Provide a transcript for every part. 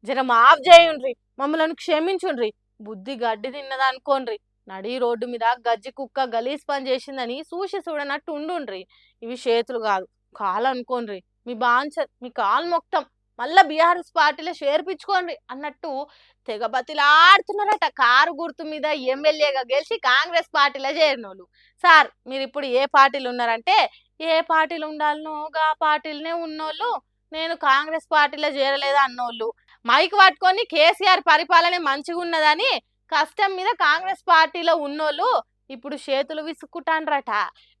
జర మాఫ్ చేయుండ్రి, మమ్మలను క్షమించుండ్రి, బుద్ధి గడ్డి తిన్నదనుకోండ్రి, నడి రోడ్డు మీద గజ్జి కుక్క గలీజ్ పని చేసిందని చూసి చూడనట్టు ఉండుండ్రి. ఇవి చేతులు కాదు కాలు అనుకోండ్రి. మీ కాలు మొక్తం, మళ్ళా బీఆర్ఎస్ పార్టీలో చేర్పించుకోండి అన్నట్టు తెగ బతిలాడుతున్నారట. కారు గుర్తు మీద ఎమ్మెల్యేగా గెలిచి కాంగ్రెస్ పార్టీలో చేరినోళ్ళు. సార్ మీరు ఇప్పుడు ఏ పార్టీలు ఉన్నారంటే, ఏ పార్టీలు ఉండాలనో గా పార్టీలనే ఉన్నోళ్ళు, నేను కాంగ్రెస్ పార్టీలో చేరలేదు అన్నోళ్ళు, మైక్ పట్టుకొని కేసీఆర్ పరిపాలన మంచిగా ఉన్నదని కష్టం మీద కాంగ్రెస్ పార్టీలో ఉన్నోళ్ళు ఇప్పుడు చేతులు విసుక్కుంటాన్రట.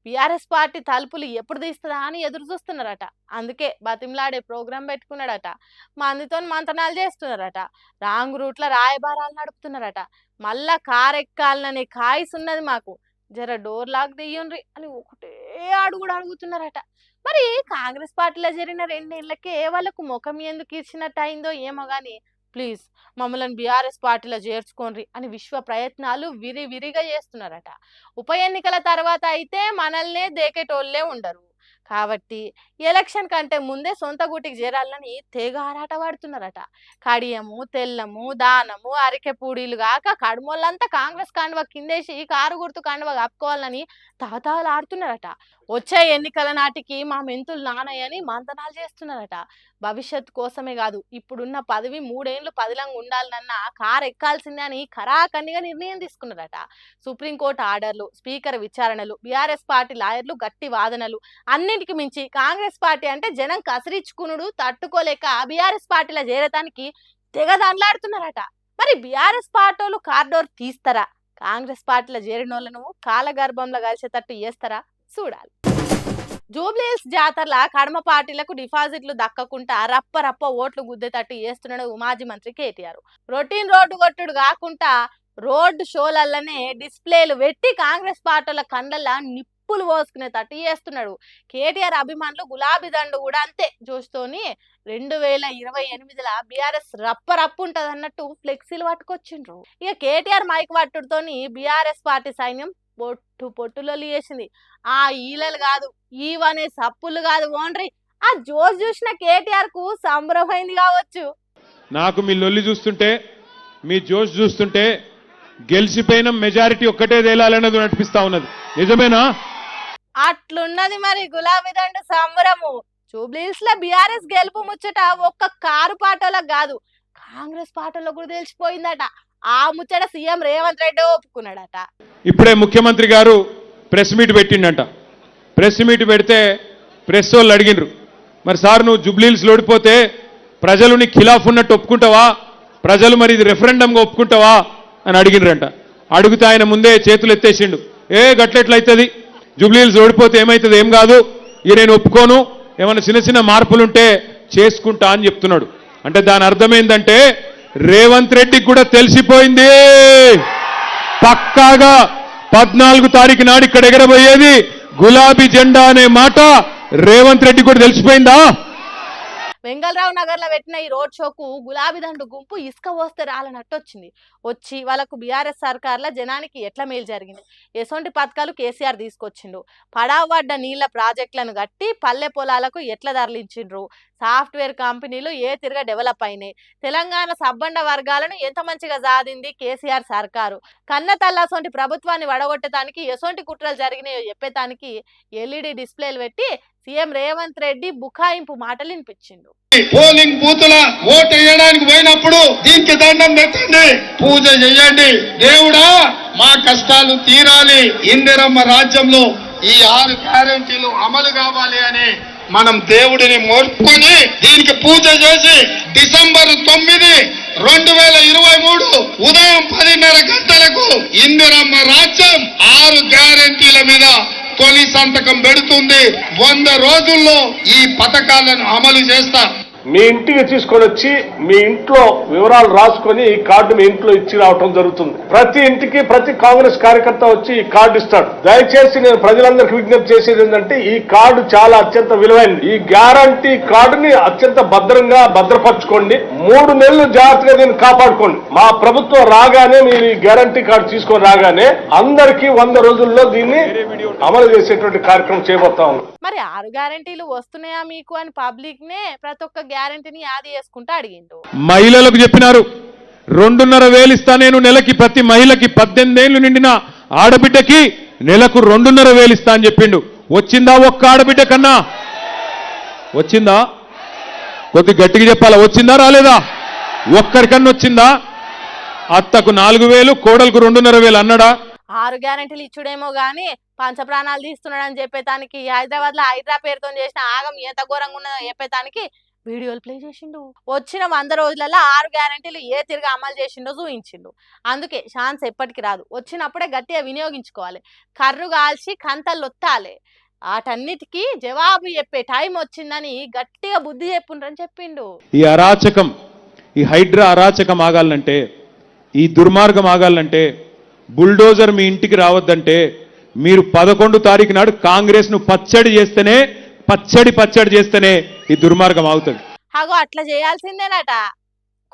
బీఆర్ఎస్ పార్టీ తలుపులు ఎప్పుడు తీస్తుందా అని ఎదురు చూస్తున్నారట. అందుకే బతిమలాడే ప్రోగ్రాం పెట్టుకున్నాడట. మందితో మంతనాలు చేస్తున్నారట. రాంగ్ రూట్ల రాయబారాలు నడుపుతున్నారట. మళ్ళా కారెక్కాలనే కాయస్ ఉన్నది మాకు, జర డోర్ లాక్ తీయండ్రి అని ఒకటే అడుగుడు అడుగుతున్నారట. మరి కాంగ్రెస్ పార్టీలో జరిగిన 2 ఏళ్లకే వాళ్ళకు ముఖం ఎందుకు ఇచ్చినట్టు అయిందో ఏమో గాని, ప్లీజ్ మమ్మల్ని బీఆర్ఎస్ పార్టీలో చేర్చుకోండి అని విశ్వ ప్రయత్నాలు విరివిరిగా చేస్తున్నారట. ఉప ఎన్నికల తర్వాత అయితే మనల్నే దేకేటోళ్లే ఉండరు కాబట్టి ఎలక్షన్ కంటే ముందే సొంత గుటికి చేరాలని తెగ ఆరాట పడుతున్నారట. కడియము, తెల్లము, దానము, అరికెపూడీలు గాక కడుమోళ్ళంతా కాంగ్రెస్ కండువ కిందేసి కారు గుర్తు కండువ కప్పుకోవాలని తహతహలు ఆడుతున్నారట. వచ్చే ఎన్నికల నాటికి మా మెంతులు నానయ్యని మంతనాలు చేస్తున్నారట. భవిష్యత్తు కోసమే కాదు, ఇప్పుడున్న పదవి 3 ఏళ్ళు పదిలంగా ఉండాలన్నా కారు ఎక్కాల్సిందే అని ఖరాఖండిగా నిర్ణయం తీసుకున్నారట. సుప్రీంకోర్టు ఆర్డర్లు, స్పీకర్ విచారణలు, బీఆర్ఎస్ పార్టీ లాయర్లు గట్టి వాదనలు, అన్నింటికి మించి కాంగ్రెస్ పార్టీ అంటే జనం కసిరించుకునుడు తట్టుకోలేక బీఆర్ఎస్ పార్టీలో చేరటానికి తెగ దండలాడుతున్నారట. మరి బీఆర్ఎస్ పార్టీలు కార్డోర్ తీస్తారా? కాంగ్రెస్ పార్టీలో చేరినోళ్లను కాలగర్భంలో కలిసేటట్టు చేస్తారా? చూడాలి. జూబ్లీహిల్స్ జాతరల కడమ పార్టీలకు డిపాజిట్లు దక్కకుండా రప్ప ఓట్లు గుద్దేటట్టు చేస్తున్నాడు మాజీ మంత్రి కేటీఆర్. రొటీన్ రోడ్డు కొట్టుడు కాకుండా రోడ్డు షోలల్లనే డిస్ప్లేలు పెట్టి కాంగ్రెస్ పార్టీల కండల నిప్పులు పోసుకునేటట్టు చేస్తున్నాడు. కేటీఆర్ అభిమానులు గులాబీ దండు కూడా అంతే జోష్తోని 2028 బీఆర్ఎస్ రప్పు ఉంటది అన్నట్టు ఫ్లెక్సీలు పట్టుకొచ్చిండ్రు. ఇక కేటీఆర్ మైక్ పట్టుడుతోని బీఆర్ఎస్ పార్టీ సైన్యం పొట్టులొల్లి చేసింది. ఆ ఈలలు కాదు, ఈవనే సప్పులు కాదు, ఓన్రీ ఆ జోష్ చూసిన కేటీఆర్ కు సంబరమైంది కావచ్చు. నాకు మీ లొల్లి చూస్తుంటే, మీ జోష్ చూస్తుంటే గెలిచిపోయిన మెజారిటీ ఒక్కటే తేలాలన్నది అనిపిస్తా ఉన్నది. నిజమేనా? అట్లున్నది మరి గులాబీ దండు సంబరము. జూబ్లీహిల్స్ లో బీఆర్ఎస్ గెలుపు ముచ్చట ఒక్క కారు పాటలకు కాదు, కాంగ్రెస్ పాటలో కూడా తెలిసిపోయిందట. ఆ ముచ్చట సీఎం రేవంత్ రెడ్డి ఒప్పుకున్నాడట. ఇప్పుడే ముఖ్యమంత్రి గారు ప్రెస్ మీట్ పెట్టిండట. ప్రెస్ మీట్ పెడితే ప్రెస్ వాళ్ళు అడిగినరు, మరి సార్ నువ్వు జూబ్లీహిల్స్ ఓడిపోతే ప్రజలు నీ ఖిలాఫ్ ఉన్నట్టు ఒప్పుకుంటావా, ప్రజలు మరి ఇది రెఫరెండంగా ఒప్పుకుంటావా అని అడిగినరంట. అడుగుతా ఆయన ముందే చేతులు ఎత్తేసిండు. గట్లెట్లయితుంది, జూబ్లీహిల్స్ ఓడిపోతే ఏమవుతుంది, ఏం కాదు, ఇక నేను ఒప్పుకోను, ఏమైనా చిన్న మార్పులుంటే చేసుకుంటా అని చెప్తున్నాడు. అంటే దాని అర్థం ఏంటంటే రేవంత్ రెడ్డికి కూడా తెలిసిపోయింది, పక్కాగా 14 తారీఖు నాడు ఇక్కడ ఎగరబోయేది గులాబీ జెండా అనే మాట రేవంత్ రెడ్డి కూడా తెలిసిపోయిందా? వెంగళరావు నగర్ లో పెట్టిన ఈ రోడ్ షోకు గులాబీ దండు గుంపు ఇసుక పోస్తే రాలనట్టు వచ్చింది. వచ్చి వాళ్ళకు బీఆర్ఎస్ సర్కార్ల జనానికి ఎట్లా మేలు జరిగింది, ఎసొంటి పథకాలు కేసీఆర్ తీసుకొచ్చిండు, పడావడ్డ నీళ్ల ప్రాజెక్టులను కట్టి పల్లె పొలాలకు ఎట్లా తరలించిండ్రు, సాఫ్ట్వేర్ కంపెనీలు ఏ తిరగా డెవలప్ అయినాయి, తెలంగాణ సబ్బండ వర్గాలను ఎంత మంచిగా సాధింది కేసీఆర్ సర్కారు, కన్న తల్లసొంటి ప్రభుత్వాన్ని వడగొట్టడానికి ఎసొంటి కుట్రలు జరిగినాయో చెప్పేదానికి ఎల్ఈడి డిస్ప్లేలు పెట్టి సీఎం రేవంత్ రెడ్డి బుకాయింపు మాటలు వినిపించిండు. పోలింగ్ బూతుల ఓటు వేయడానికి పోయినప్పుడు దీనికి దండం పెట్టండి, పూజ చేయండి, దేవుడా మా కష్టాలు తీరాలి, ఇందిరమ్మ రాజ్యంలో ఈ 6 గ్యారెంటీలు అమలు కావాలి అని మనం దేవుడిని మోర్చుకొని దీనికి పూజ చేసి డిసెంబర్ 9, 2023 ఉదయం 10:30 గంటలకు ఇందిరమ్మ రాజ్యం 6 గ్యారెంటీల మీద తొలి సంతకం పెడుతుంది. 100 రోజుల్లో ఈ పథకాలను అమలు చేస్తా. మీ ఇంటికి తీసుకొని వచ్చి మీ ఇంట్లో వివరాలు రాసుకొని ఈ కార్డు మీ ఇంట్లో ఇచ్చి రావటం జరుగుతుంది. ప్రతి ఇంటికి ప్రతి కాంగ్రెస్ కార్యకర్త వచ్చి ఈ కార్డు ఇస్తాడు. దయచేసి నేను ప్రజలందరికీ విజ్ఞప్తి చేసేది ఏంటంటే ఈ కార్డు చాలా అత్యంత విలువైనది. ఈ గ్యారంటీ కార్డుని అత్యంత భద్రంగా భద్రపరచుకోండి. 3 నెలలు జాగ్రత్తగా దీన్ని కాపాడుకోండి. మా ప్రభుత్వం రాగానే మీరు ఈ గ్యారంటీ కార్డు తీసుకొని రాగానే అందరికీ 100 రోజుల్లో దీన్ని అమలు చేసేటువంటి కార్యక్రమం చేయబోతా ఉన్నాం. మరి 6 గ్యారెంటీలు వస్తున్నాయా మీకు అని పబ్లిక్ నే ప్రతి ఒక్క గ్యారెంటీని యాది చేసుకుంటా అడిగిండు. మహిళలకు చెప్పినారు 2,500 ఇస్తా నేను నెలకి, ప్రతి మహిళకి 18 ఏళ్లు నిండిన ఆడబిడ్డకి నెలకు 2,500 ఇస్తా అని చెప్పిండు. వచ్చిందా ఒక్క ఆడబిడ్డ కన్నా? వచ్చిందా? కొద్ది గట్టిగా చెప్పాలా, వచ్చిందా రాలేదా? ఒక్కరికన్నా వచ్చిందా? అత్తకు 4,000, కోడలకు 2,500 అన్నాడా? 6 గ్యారెంటీలు ఇచ్చుడేమో గానీ పంచప్రాణాలు తీస్తున్నాడని చెప్పేతానికి, హైదరాబాద్ లో హైడ్రా పేరుతో చేసిన ఆగం ఎంత ఘోరంగా ఉన్నదో చెప్పేతానికి వీడియోలు ప్లే చేసిండు. వచ్చిన 100 రోజులలో 6 గ్యారెంటీలు ఏ తిరిగి అమలు చేసిండో చూపించిండు. అందుకే ఛాన్స్ ఎప్పటికి రాదు, వచ్చినప్పుడే గట్టిగా వినియోగించుకోవాలి. కర్రు కాల్చి కంతల్లొత్తాలి. వాటన్నిటికీ జవాబు చెప్పే టైం వచ్చిందని గట్టిగా బుద్ధి చెప్పుండ్రని చెప్పిండు. ఈ అరాచకం, ఈ హైడ్రా అరాచకం ఆగాలంటే, ఈ దుర్మార్గం ఆగాలంటే, బుల్డోజర్ మీ ఇంటికి రావద్దంటే మీరు 11 తారీఖు నాడు కాంగ్రెస్ ను పచ్చడి చేస్తేనే ఈ దుర్మార్గం ఆగుతుంది. అగో అట్లా చేయాల్సిందేనట.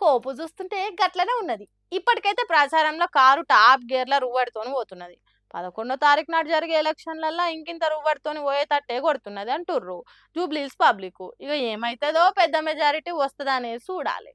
కోపు చూస్తుంటే గట్లనే ఉన్నది. ఇప్పటికైతే ప్రచారంలో కారు టాప్ గేర్ల రువ్వడితోని పోతున్నది. 11వ తారీఖు నాడు జరిగే ఎలక్షన్లలో ఇంకింత రువ్వడితోని పోయేటట్టే కొడుతున్నది అంటుర్రు జూబ్లీహిల్స్ పబ్లిక్. ఇక ఏమైతుందో పెద్ద మెజారిటీ వస్తుందనేది చూడాలి.